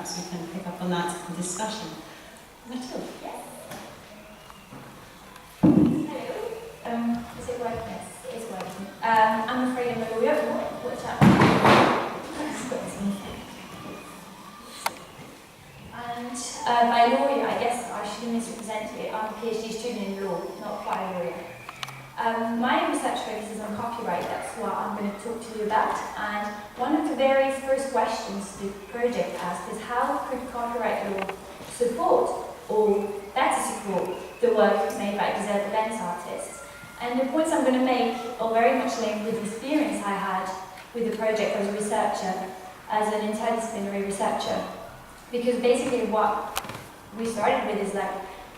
perhaps we can pick up on that discussion. Mathilde? Yes. Hello. Is it working? Yes, it is working. I'm afraid I'm a lawyer. What's that? And by lawyer, I guess I should have misrepresented it. I'm a PhD student in law, not quite a lawyer. My research focuses on copyright, that's what I'm going to talk to you about. And one of the very first questions the project asked is how could copyright law support or better support the work made by disabled dance artists? And the points I'm going to make are very much linked with the experience I had with the project as a researcher, as an interdisciplinary researcher. Because basically what we started with is like,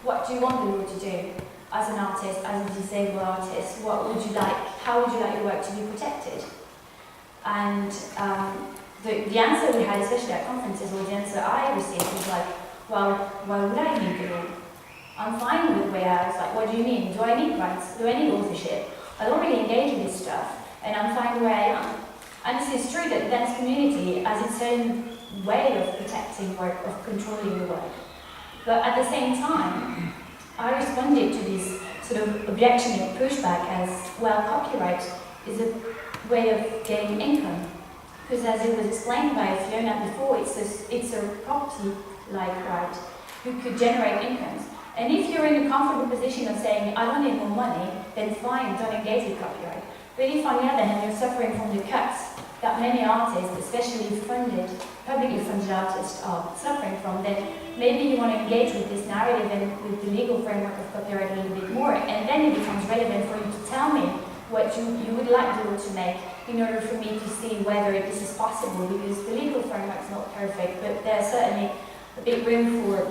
what do you want the law to do? As an artist, as a disabled artist, what would you like, how would you like your work to be protected? And the answer we had, especially at conferences, or the answer I received was like, well, why would I need the law? I'm fine with where I was like, what do you mean? Do I need rights? Do I need authorship? I don't really engage with this stuff, and I'm fine where I am. And this is true that the dance community has its own way of protecting work, of controlling the work. But at the same time, I responded to this sort of objection and pushback as, well, copyright is a way of getting income. Because as it was explained by Fiona before, it's a property-like right who could generate incomes. And if you're in a comfortable position of saying, I don't need more money, then fine, don't engage with copyright. But if on the other hand, you're suffering from the cuts that many artists, especially publicly funded artists, are suffering from, then maybe you want to engage with this narrative and with the legal framework of copyright a little bit more, and then it becomes relevant for you to tell me what you would like the law to make in order for me to see whether this is possible, because the legal framework is not perfect, but there's certainly a big room for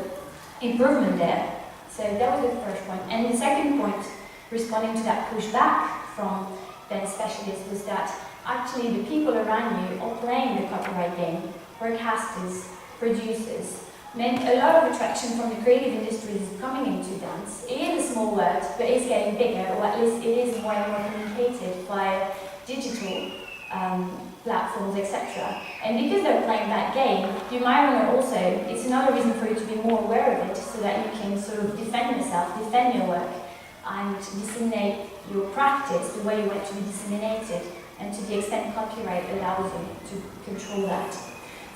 improvement there. So that was the first point. And the second point, responding to that pushback from the specialists, was that actually the people around you are playing the copyright game. Broadcasters, producers, meant a lot of attraction from the creative industries coming into dance. It is a small world, but it's getting bigger, or at least it is more and more communicated via digital platforms, etc. And because they're playing that game, you might want to also, it's another reason for you to be more aware of it, so that you can sort of defend yourself, defend your work, and disseminate your practice the way you want it to be disseminated, and to the extent copyright allows you to control that.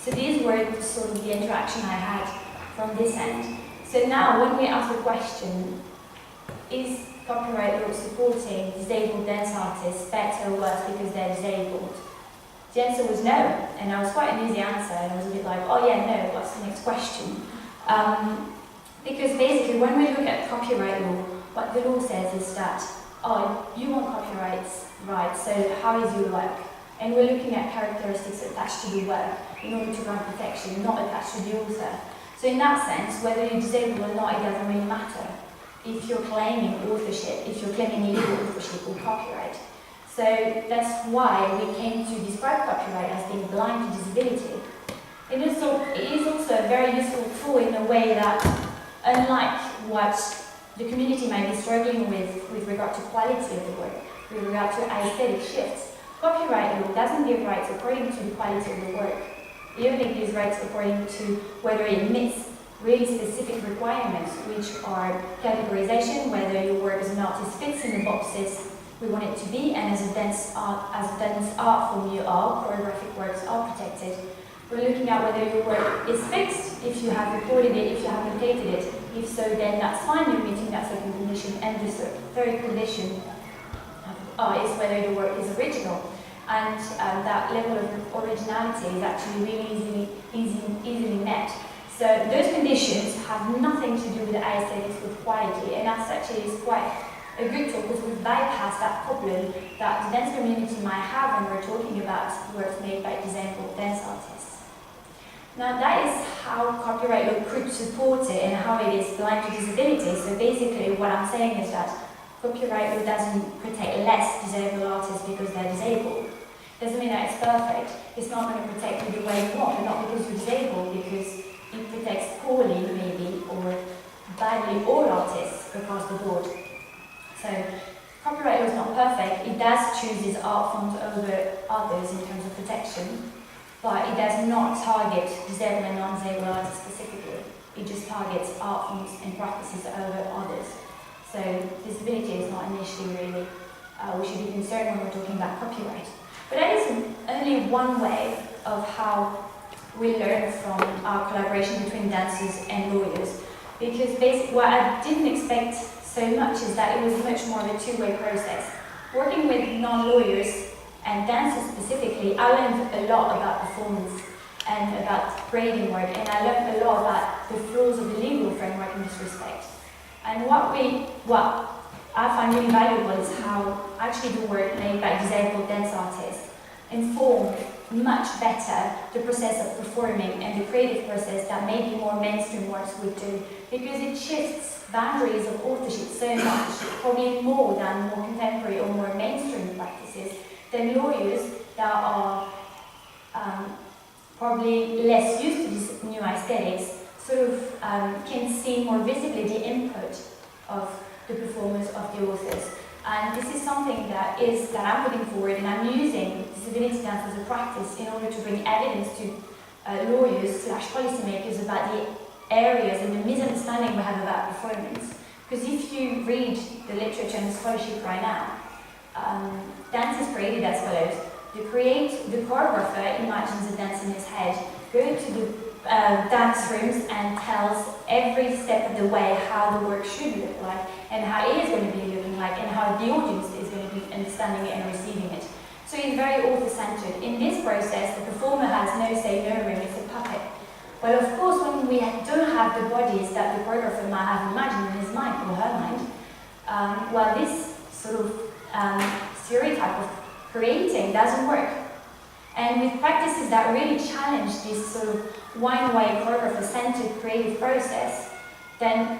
So these were sort of the interaction I had from this end. So now when we ask the question, is copyright law supporting disabled dance artists better or worse because they're disabled? The answer was no, and I was quite an easy answer, and I was a bit like, oh yeah, no, what's the next question? Because basically when we look at copyright law, what the law says is that, oh, you want copyright rights, so how is your work? And we're looking at characteristics attached to the work in order to grant protection, not attached to the author. So in that sense, whether you're disabled or not, it doesn't really matter if you're claiming authorship, if you're claiming legal authorship or copyright. So that's why we came to describe copyright as being blind to disability. It is also a very useful tool in a way that, unlike what the community might be struggling with regard to quality of the work, with regard to aesthetic shifts, copyright law doesn't give rights according to the quality of the work. It only gives rights according to whether it meets really specific requirements, which are categorization, whether your work as an artist fits in the boxes we want it to be, and as a dance art form you are, choreographic works are protected. We're looking at whether your work is fixed, if you have recorded it, if you have notated it. If so, then that's fine, you're meeting that second condition. And the third condition is whether the work is original. And that level of originality is actually really easily met. So those conditions have nothing to do with the aesthetics, with quality, and as such it is quite a good tool because we've bypassed that problem that the dance community might have when we're talking about works made by disabled dance artists. Now that is how copyright law could support it and how it is blind to disability. So basically what I'm saying is that copyright law doesn't protect less disabled artists because they're disabled. Doesn't mean that it's perfect. It's not going to protect you the way you want, and not because you're disabled, because it protects poorly maybe or badly all artists across the board. So copyright law is not perfect. It does choose its art forms over others in terms of protection. but it does not target disabled and non-disabled artists specifically. It just targets art forms and practices over others. So disability is not an issue really. We should be concerned when we're talking about copyright. But that is only one way of how we learn from our collaboration between dancers and lawyers. Because basically what I didn't expect so much is that it was much more of a two-way process. Working with non-lawyers and dancers specifically, I learned a lot about performance and about grading work, and I learned a lot about the flaws of the legal framework in this respect. And what I find really valuable is how actually the work made by disabled dance artists inform much better the process of performing and the creative process that maybe more mainstream works would do, because it shifts boundaries of authorship so much, probably more than more contemporary or more mainstream practices, than lawyers that are probably less used to these new aesthetics sort of can see more visibly the input of the performers, of the authors. And this is something that I'm putting forward, and I'm using disability dance as a practice in order to bring evidence to lawyers / policymakers about the areas and the misunderstanding we have about performance. Because if you read the literature and the scholarship right now, dance is created as follows. The choreographer imagines a dance in his head, goes to the dance rooms and tells every step of the way how the work should look like and how it is going to be looking like and how the audience is going to be understanding it and receiving it. So it's very author-centered. In this process, the performer has no say, no room, it's a puppet. Well, of course, when we don't have the bodies that the choreographer might have imagined in his mind or her mind, well, this sort of stereotype of creating doesn't work. And with practices that really challenge this sort of one-way choreographer-centered creative process, then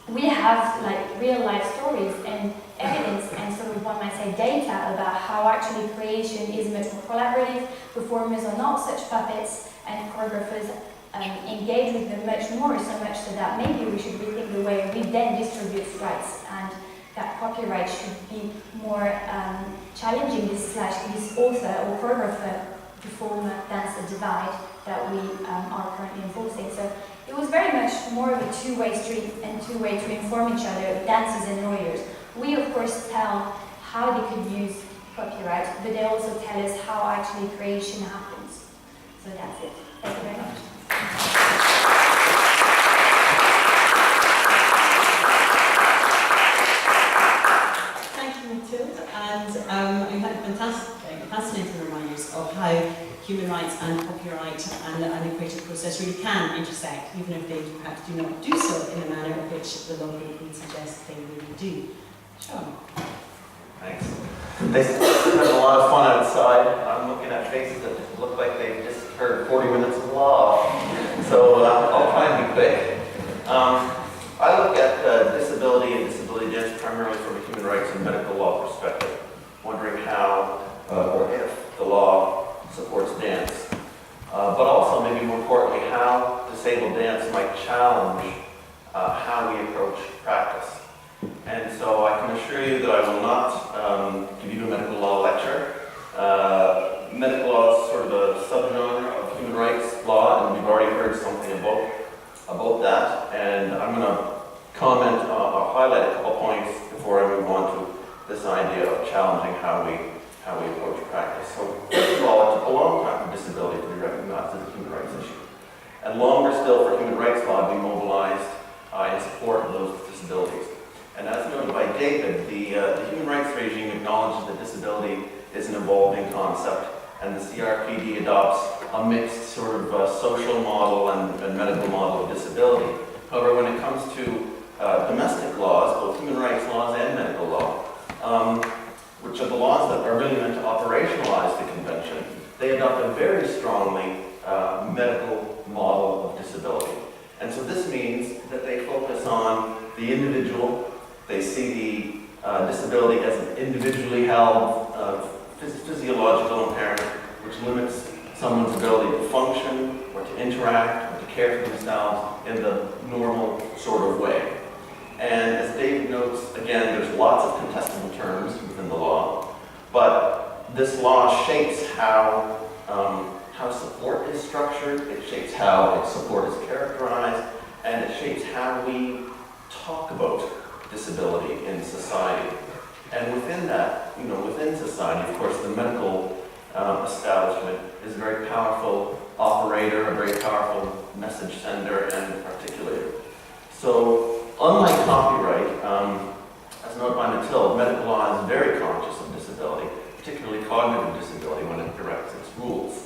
we have like real-life stories and evidence and sort of, one might say, data about how actually creation is much more collaborative, performers are not such puppets, and choreographers engage with them much more, so much so that maybe we should rethink the way we then distribute rights, and that copyright should be more challenging this author or choreographer performer dancer divide that we are currently enforcing. So it was very much more of a two-way street and two-way to inform each other, dancers and lawyers. We of course tell how they could use copyright, but they also tell us how actually creation happens. So that's it. Thank you very much. And you had fascinating reminders of how human rights and copyright and the creative process really can intersect, even if they perhaps do not do so in a manner which the law would suggest they really do. Sean. Thanks. They had a lot of fun outside. I'm looking at faces that look like they've just heard 40 minutes of law. So I'll try and be quick. I look at disability and disability dance primarily from a human rights and medical law perspective, wondering how or if the law supports dance, but also maybe more importantly, how disabled dance might challenge how we approach practice. And so I can assure you that I will not give you a medical law lecture. Medical law is sort of a subgenre of human rights law, and we've already heard something about that. And I'm going to comment, I'll highlight a couple points before I move on to this idea of challenging how we approach practice. So first of all, it took a long time for disability to be recognized as a human rights issue. And longer still for human rights law to be mobilized in support of those disabilities. And as noted by David, the human rights regime acknowledges that disability is an evolving concept, and the CRPD adopts a mixed sort of social model and medical model of disability. However, when it comes to domestic laws, both human rights laws and medical law, which are the laws that are really meant to operationalize the convention, they adopt a very strongly medical model of disability. And so this means that they focus on the individual. They see the disability as an individually held physiological impairment, which limits someone's ability to function or to interact or to care for themselves in the normal sort of way. And as David notes, again, there's lots of contestable terms within the law, but this law shapes how how support is structured, it shapes how support is characterized, and it shapes how we talk about disability in society. And within that, within society, of course, the medical establishment is a very powerful operator, a very powerful message sender and articulator. So, unlike copyright, as noted by Mathilde, medical law is very conscious of disability, particularly cognitive disability when it directs its rules.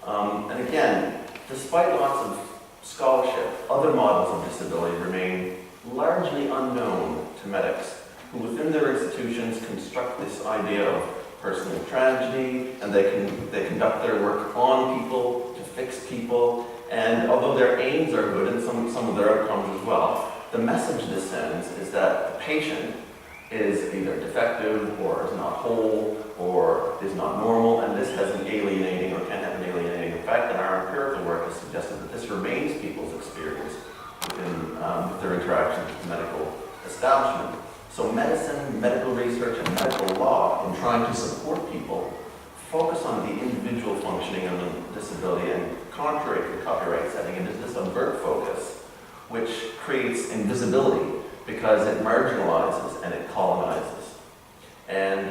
And again, despite lots of scholarship, other models of disability remain largely unknown to medics, who within their institutions construct this idea of personal tragedy, and they conduct their work on people, to fix people, and although their aims are good and some of their outcomes as well, the message this sends is that the patient is either defective or is not whole or is not normal, and this has an alienating or can have an alienating effect, and our empirical work has suggested that this remains people's experience with their interactions with the medical establishment. So medicine, medical research, and medical law, in trying to support people, focus on the individual functioning of the disability, and contrary to the copyright setting, it is this overt focus which creates invisibility because it marginalizes and it colonizes. And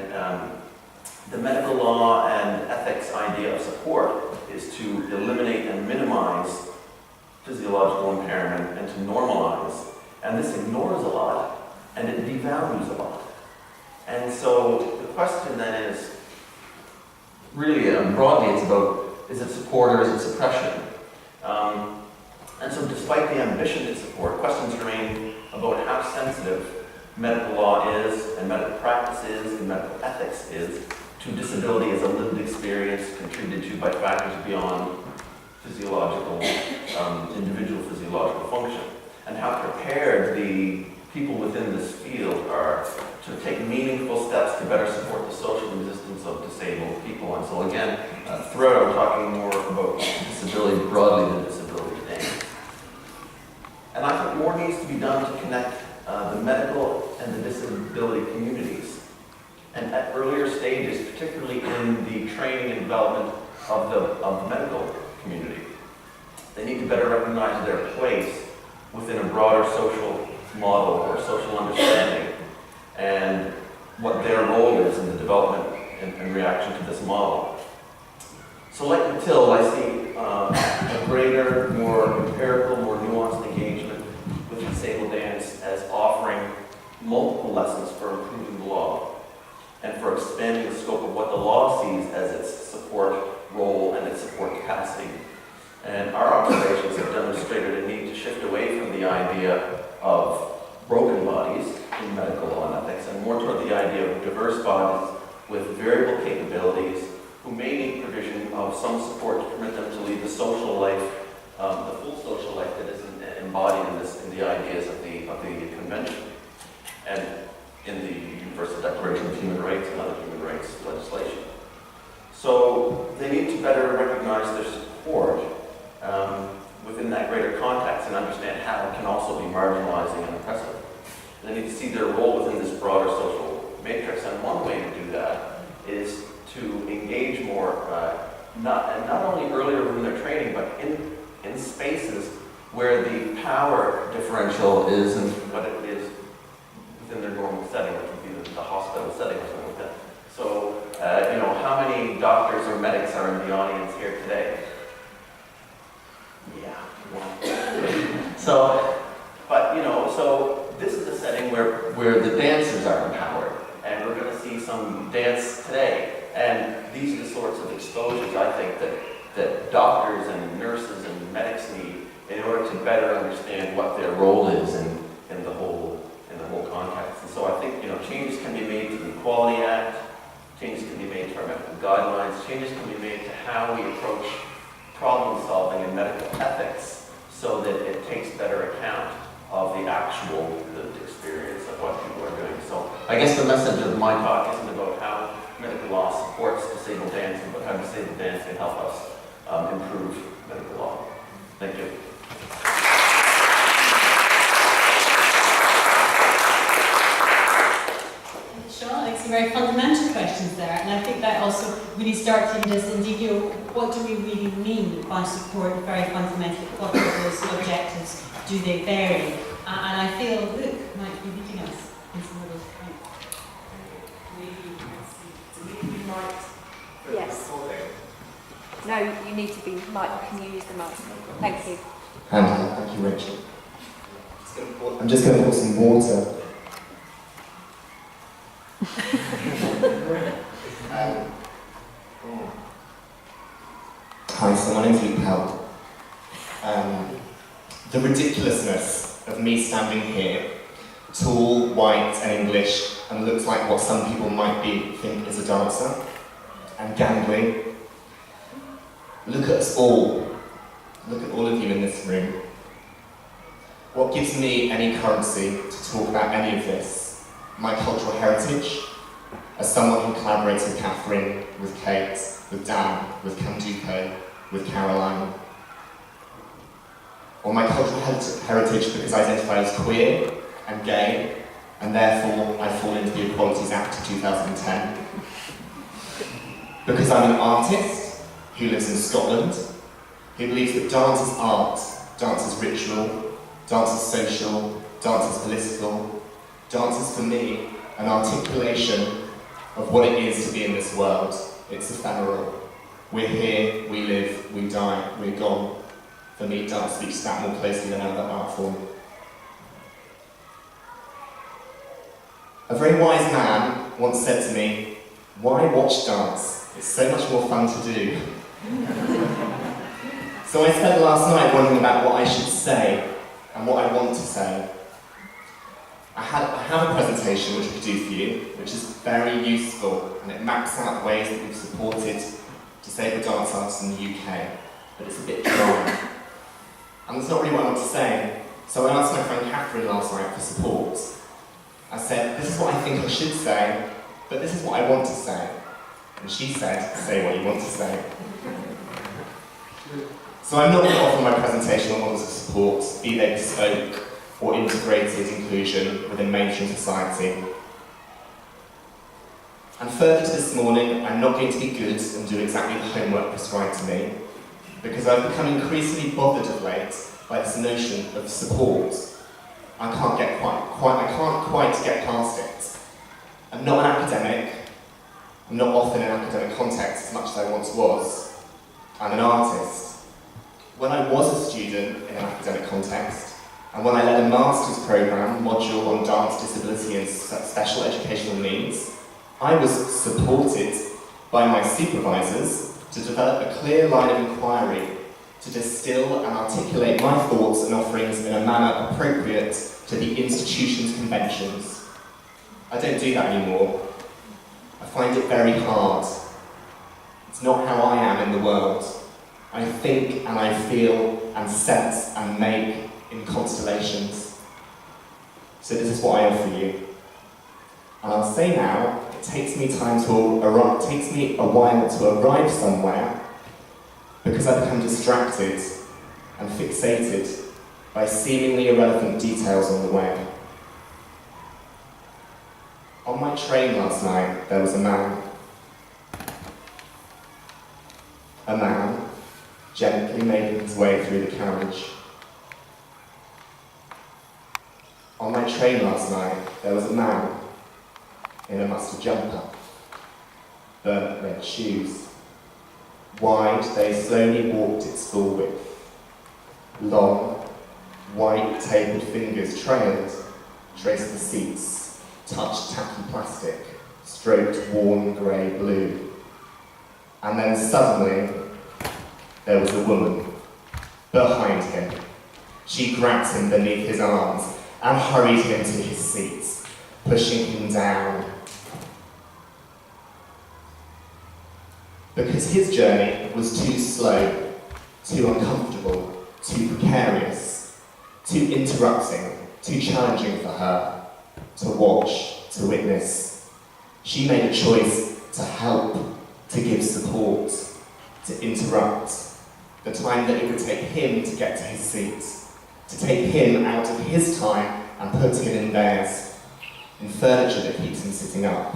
the medical law and ethics idea of support is to eliminate and minimize physiological impairment and to normalize. And this ignores a lot and it devalues a lot. And so the question then is, really broadly, it's about, is it support or is it suppression? And so despite the ambition to support, questions remain about how sensitive medical law is, and medical practice is, and medical ethics is, to disability as a lived experience contributed to by factors beyond physiological, individual physiological function, and how prepared the people within this field are to take meaningful steps to better support the social existence of disabled people. And so again, throughout I'm talking more about disability broadly than disability today. And I think more needs to be done to connect the medical and the disability communities. And at earlier stages, particularly in the training and development of the medical community, they need to better recognize their place within a broader social model or social understanding and what their role is in the development and reaction to this model. So like Mathilde, I see a greater, more empirical, more nuanced engagement with disabled dance as offering multiple lessons for improving the law and for expanding the scope of what the law sees as its support role and its support capacity. And our observations have demonstrated a need to shift away from the idea of broken bodies in medical law and ethics and more toward the idea of diverse bodies with variable capabilities who may need provision of some support to permit them to lead the social life, the full social life that is embodied in the ideas of the convention and in the Universal Declaration of Human Rights and other human rights legislation. So they need to better recognize their support within that greater context and understand how it can also be marginalizing and oppressive. They need to see their role within this broader social matrix, and one way to do that is to engage more, not only earlier in their training, but in spaces where the power differential isn't what it is within their normal setting, which would be the hospital setting or something like that. So, how many doctors or medics are in the audience here today? Yeah, one. So this is a setting where the dancers are empowered, and we're going to see some dance today. And these are the sorts of exposures I think that doctors and nurses and medics need in order to better understand what their role is in the whole context. And so I think changes can be made to the Equality Act, changes can be made to our medical guidelines, changes can be made to how we approach problem solving in medical ethics so that it takes better account of the actual lived experience of what people are doing. So I guess the message of my talk isn't about how medical law supports disabled dancing, but how disabled dance can help us improve medical law. Thank you. Sean, like some very fundamental questions there, and I think that also really starting just indeed, what do we really mean by support very fundamentally? What are those objectives? Do they vary? And I feel Luke might be leading us in some of those points. Maybe we might. Yes. No, you need to be mic. Can you use the mic? Thank you. Thank you, Rachel. I'm just going to pour some water. Hi, so my name's Luke Pell. The ridiculousness of me standing here, tall, white and English, and looks like what some people might think is a dancer, and gangly. Look at us all. Look at all of you in this room. What gives me any currency to talk about any of this? My cultural heritage, as someone who collaborates with Catherine, with Kate, with Dan, with Kanduko, with Caroline. Or my cultural heritage because I identify as queer and gay, and therefore I fall into the Equalities Act of 2010. Because I'm an artist who lives in Scotland, who believes that dance is art, dance is ritual, dance is social, dance is political. Dance is, for me, an articulation of what it is to be in this world. It's ephemeral. We're here, we live, we die, we're gone. For me, dance speaks to that more closely than other art form. A very wise man once said to me, "Why watch dance? It's so much more fun to do." So I spent last night wondering about what I should say and what I want to say. I have a presentation which I could do for you, which is very useful, and it maps out ways that we've supported disabled dance artists in the UK, but it's a bit dry. And that's not really what I want to say. So I asked my friend Catherine last night for support. I said, this is what I think I should say, but this is what I want to say. And she said, say what you want to say. So I'm not going to offer my presentation on models of support, be they bespoke or integrated inclusion within mainstream society. And further to this morning, I'm not going to be good and do exactly the homework prescribed to me, because I've become increasingly bothered of late by this notion of support. I can't quite get past it. I'm not an academic. I'm not often in an academic context as much as I once was. I'm an artist. When I was a student in an academic context, and when I led a master's programme module on dance, disability and special educational needs, I was supported by my supervisors to develop a clear line of inquiry, to distill and articulate my thoughts and offerings in a manner appropriate to the institution's conventions. I don't do that anymore. I find it very hard. It's not how I am in the world. I think and I feel and sense and make in constellations. So this is what I offer you. And I'll say now, it takes me a while to arrive somewhere because I become distracted and fixated by seemingly irrelevant details on the way. On my train last night, there was a man. A man gently making his way through the carriage. On my train last night, there was a man in a mustard jumper, burnt red shoes. Wide, they slowly walked its full width. Long, white tapered fingers trailed, traced the seats, touched tacky plastic, stroked worn grey blue. And then suddenly, there was a woman behind him. She grabbed him beneath his arms and hurried him to his seat, pushing him down. Because his journey was too slow, too uncomfortable, too precarious, too interrupting, too challenging for her to watch, to witness. She made a choice to help, to give support, to interrupt the time that it would take him to get to his seat, to take him out of his time and put him in theirs, in furniture that keeps him sitting up,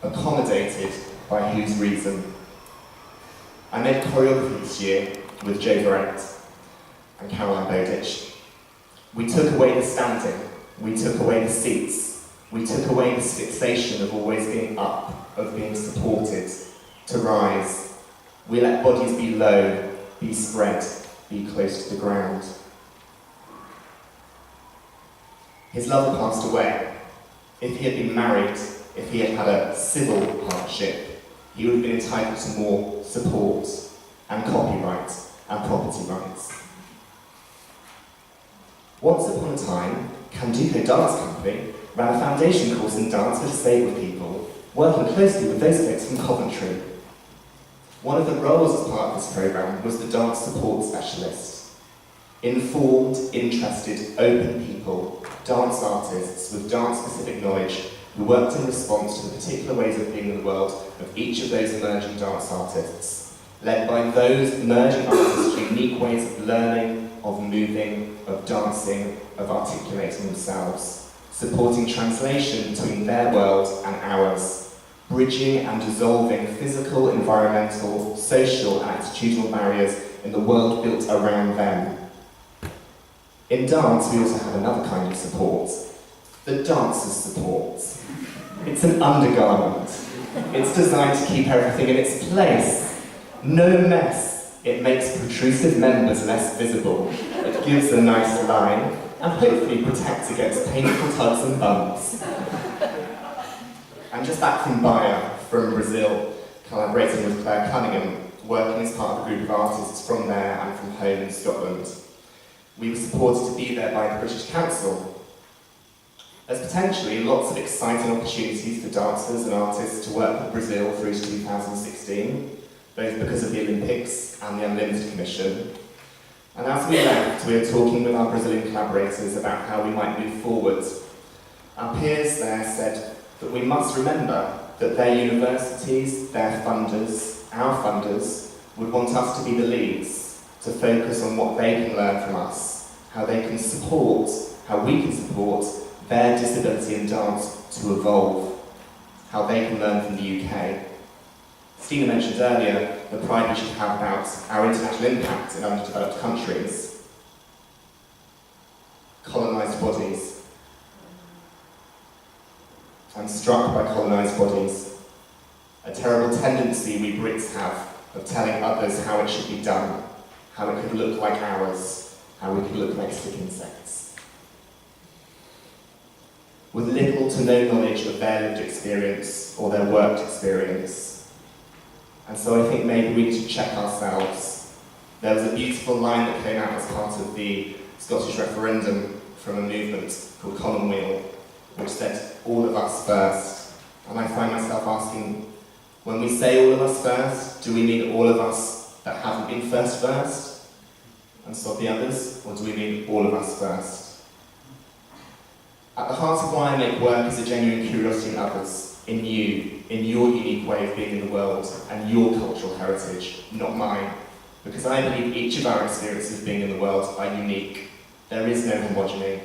accommodated by whose reason? I made choreography this year with Joe Verrett and Caroline Bowditch. We took away the standing, we took away the seats, we took away this fixation of always being up, of being supported, to rise. We let bodies be low, be spread, be close to the ground. His lover passed away. If he had been married, if he had had a civil partnership, he would have been entitled to more support and copyright and property rights. Once upon a time, Canduco Dance Company ran a foundation course in dance for disabled people, working closely with those folks from Coventry. One of the roles as part of this programme was the dance support specialist. Informed, interested, open people, dance artists with dance-specific knowledge who worked in response to the particular ways of being in the world of each of those emerging dance artists, led by those emerging artists' unique ways of learning, of moving, of dancing, of articulating themselves, supporting translation between their world and ours, bridging and dissolving physical, environmental, social and attitudinal barriers in the world built around them. In dance, we also have another kind of support, the dancer's support. It's an undergarment. It's designed to keep everything in its place. No mess. It makes protrusive members less visible. It gives a nice line, and hopefully protects against painful tugs and bumps. I'm just back from Bahia, from Brazil, collaborating with Claire Cunningham, working as part of a group of artists from there and from home in Scotland. We were supported to be there by the British Council. There's potentially lots of exciting opportunities for dancers and artists to work with Brazil through to 2016, both because of the Olympics and the Unlimited Commission. And as we left, we were talking with our Brazilian collaborators about how we might move forward. Our peers there said that we must remember that their universities, their funders, our funders, would want us to be the leads, to focus on what they can learn from us, how they can support, how we can support their disability in dance to evolve, how they can learn from the UK. Stina mentioned earlier the pride we should have about our international impact in underdeveloped countries. Colonised bodies. I'm struck by colonised bodies. A terrible tendency we Brits have of telling others how it should be done, how it could look like ours, how we could look like stick insects. With little to no knowledge of their lived experience or their worked experience. And so I think maybe we need to check ourselves. There was a beautiful line that came out as part of the Scottish referendum from a movement called Commonweal, which said, all of us first. And I find myself asking, when we say all of us first, do we mean all of us that haven't been first and sod the others, or do we mean all of us first? At the heart of why I make work is a genuine curiosity in others, in you, in your unique way of being in the world, and your cultural heritage, not mine. Because I believe each of our experiences of being in the world are unique. There is no homogeny.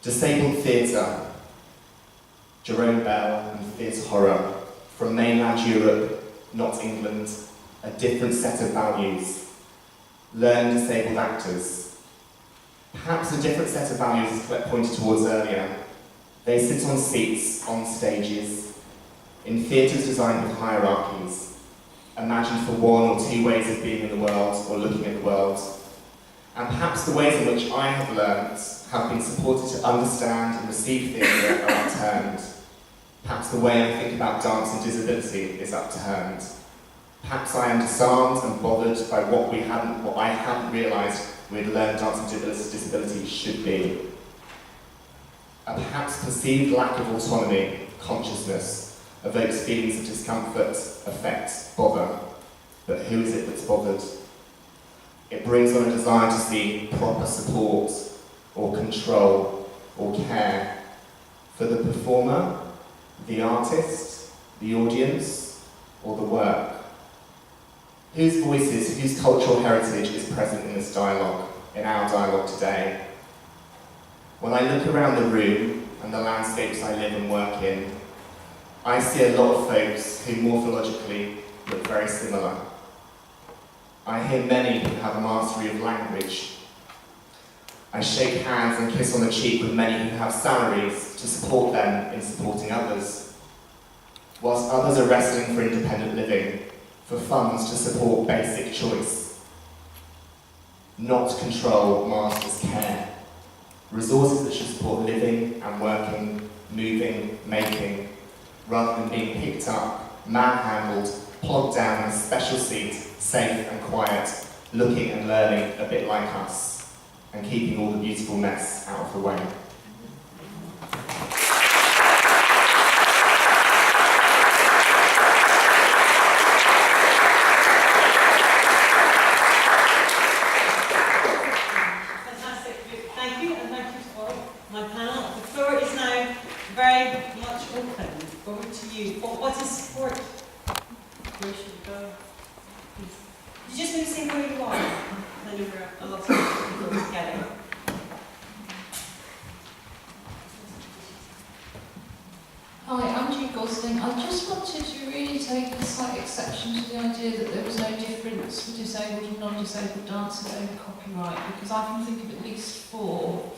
Disabled theatre, Jerome Bell and theatre horror, from mainland Europe, not England, a different set of values. Learned disabled actors. Perhaps a different set of values as Colette pointed towards earlier. They sit on seats, on stages, in theatres designed with hierarchies, imagined for one or two ways of being in the world or looking at the world. And perhaps the ways in which I have learnt have been supported to understand and receive theatre are upturned. Perhaps the way I think about dance and disability is upturned. Perhaps I am disarmed and bothered by what I hadn't realised we'd learned dance and disability should be. A perhaps perceived lack of autonomy, consciousness, evokes feelings of discomfort, affect, bother. But who is it that's bothered? It brings on a desire to see proper support, or control, or care for the performer, the artist, the audience, or the work. Whose voices, whose cultural heritage is present in this dialogue, in our dialogue today? When I look around the room and the landscapes I live and work in, I see a lot of folks who morphologically look very similar. I hear many who have a mastery of language. I shake hands and kiss on the cheek with many who have salaries to support them in supporting others, whilst others are wrestling for independent living, for funds to support basic choice, not control master's care, resources that should support living and working, moving, making, rather than being picked up, manhandled, plonked down in a special seat, safe and quiet, looking and learning a bit like us, and keeping all the beautiful mess out of the way. Fantastic. Thank you, and thank you to all my panel. The floor is now very much open. Over to you. What is support? Where should we go? Please. You just need to say where you are. Then you're a lot of people together. Hi, I'm Jude Gosling. I just wanted to really take a slight exception to the idea that there was no difference for disabled and non-disabled dancers over copyright, because I can think of at least four.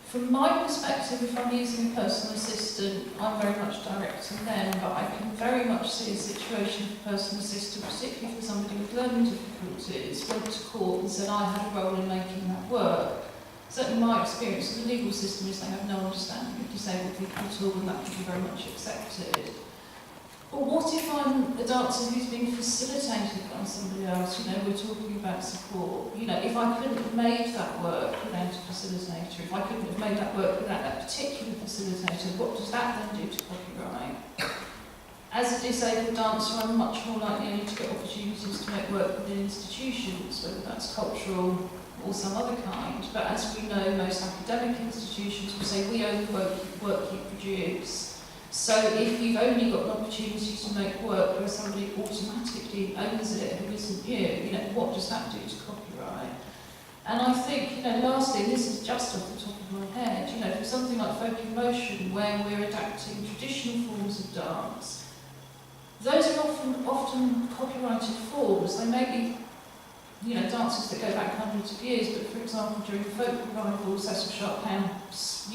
From my perspective, if I'm using a personal assistant, I'm very much directing them, but I can very much see a situation for a personal assistant, particularly for somebody with learning difficulties, went to court and said, I had a role in making that work. Certainly my experience of the legal system is they have no understanding of disabled people at all, and that can be very much accepted. But what if I'm a dancer who's being facilitated by somebody else? You know, we're talking about support. You know, if I couldn't have made that work without a facilitator, if I couldn't have made that work without that particular facilitator, what does that then do to copyright? As a disabled dancer, I'm much more likely to get opportunities to make work within institutions, whether that's cultural or some other kind. But as we know, most academic institutions will say, we own the work you produce. So if you've only got an opportunity to make work where somebody automatically owns it who isn't you, what does that do to copyright? And I think, lastly, this is just off the top of my head, for something like folk in motion, where we're adapting traditional forms of dance, those are often copyrighted forms. They may be, dances that go back hundreds of years, but for example, during the folk revival, Cecil Sharp House,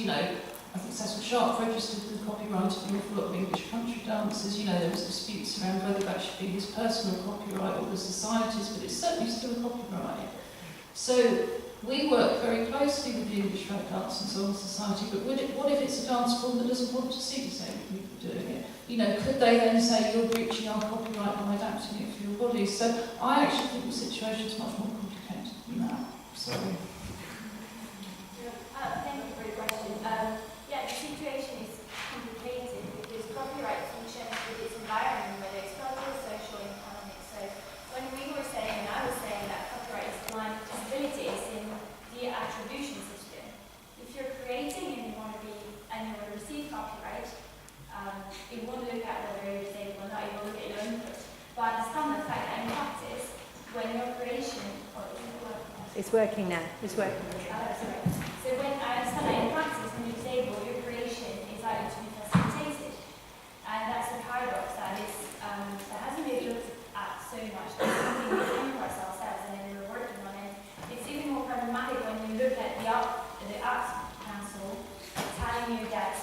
I think Cecil Sharp registered the copyright of an awful lot of English country dances. There was disputes around whether that should be his personal copyright or the society's, but it's certainly still a copyright. So we work very closely with the English Folk Dance and Song Society, but what if it's a dance form that doesn't want to see disabled people doing it? Could they then say, you're breaching our copyright by adapting it for your body? So I actually think the situation is much more complicated than that. Sorry. Thank you for your question. The situation is complicated because copyright functions with its environment, whether it's cultural, social, economic. So when we were saying, and I was saying that copyright is blind to disabilities in the attribution system. If you're creating and you want to receive copyright, it won't look at whether you're disabled or not, it will look at your input. But I understand the fact that in practice, when your creation, It's working now. It's working. sorry. So when I understand that in practice, when you're disabled, your creation is likely to be facilitated. And that's a paradox that hasn't been looked at so much. It's something we think for ourselves and then we're working on it. It's even more problematic when you look at the Arts Council telling you that,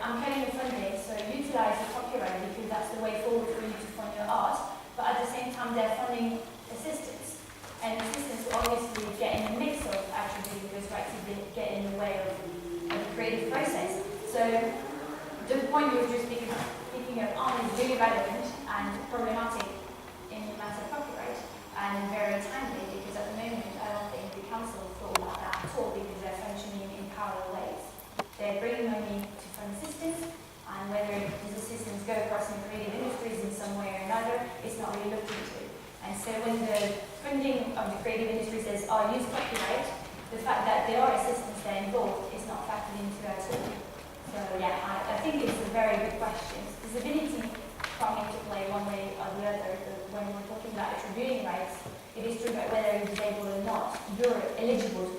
I'm getting the funding, so utilise the copyright because that's the way forward for you to fund your art. But at the same time, they're funding assistance. And assistance will obviously get in the mix of attributing because rights get in the way of the creative process. So the point you were just picking up on is really relevant and problematic in the matter of copyright and very timely because at the moment I don't think the council thought about that at all because they're functioning in parallel ways. They're bringing money to fund assistance and whether these assistance go across in creative industries in some way or another, it's not really looked into. And so when the funding of the creative industry says, use copyright, the fact that there are assistants there involved is not factored into at all. So I think it's a very good question. Disability coming into play one way or the other. When we're talking about attributing rights, it is true that whether you're disabled or not, you're eligible